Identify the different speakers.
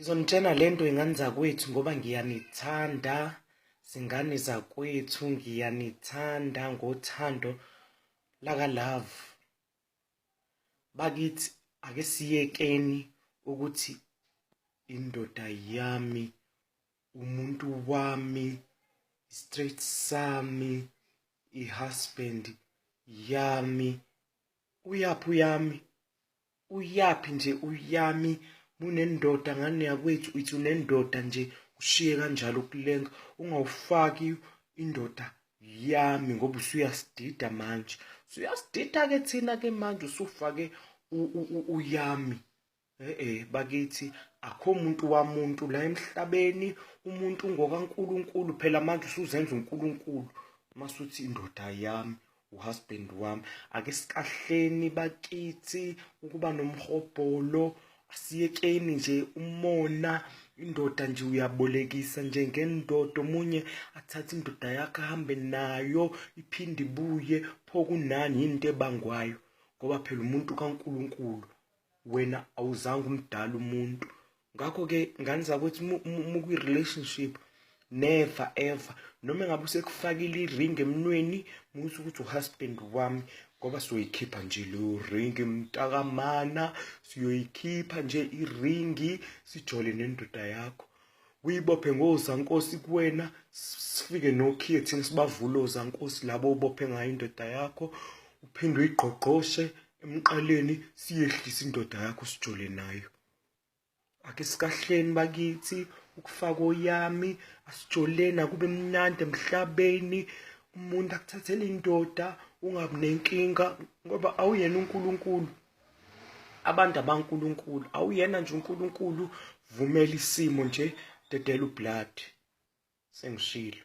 Speaker 1: Ngizonitshela lento ingane zakwethu ngoba ngiyanithanda, zingane zakwethu ngiyanithanda ngothando laka love. Bakithi ake siyekeni ukuthi indoda yami, umuntu wami, straight sami, ihusband yami, uyaphi nje uYami. Munendoda ngane yakwethu, ithi unendoda nje ushiye kanjalo kulenga, ungawufaki indoda yami ngoba usuyasidida manje. Usuyasidida-ke thina-ke manje usufake uYami. Bakithi akho muntu wamuntu la emhlabeni, umuntu ngokaNkulunkulu phela manje usuzenza uNkulunkulu. Masuthi indoda yami, uhusband wami, ake sikahleni bakithi ukuba nomhobholo. Asiyekeni nje umona, indoda nje uyabolekisa nje ngendoda, omunye athathe indoda yakhe ahambe nayo iphinde ibuye. Pho kunani yini into ebangwayo? Ngoba phela umuntu kaNkulunkulu, wena awuzange umdala umuntu. Ngakho-ke ngane zakwethu, mukwi-relationship never ever, noma engabe usekufakile i-ring emnweni, muthi ukuthi uhusband wami, ngoba siyoyikhipha nje leyo ring mntakamana, siyoyikhipha nje iringi, sijole nendoda yakho. Uyibophe ngozankosi kuwena, sifike nokhiye thina sibavule ozankosi labo ubophe ngayo indoda yakho, uphinde uyigqogqoshe emqaleni, siyehlise indoda yakho sijole nayo. Ake sikahleni bakithi ukufaka uYami, asijoleni akube mnandi emhlabeni. Umuntu akuthathele indoda, ungabi nenkinga ngoba awuyena uNkulunkulu. Abantu abankulunkulu, awuyena nje uNkulunkulu. Vumela isimo nje, dedela ublood. Sengishilo.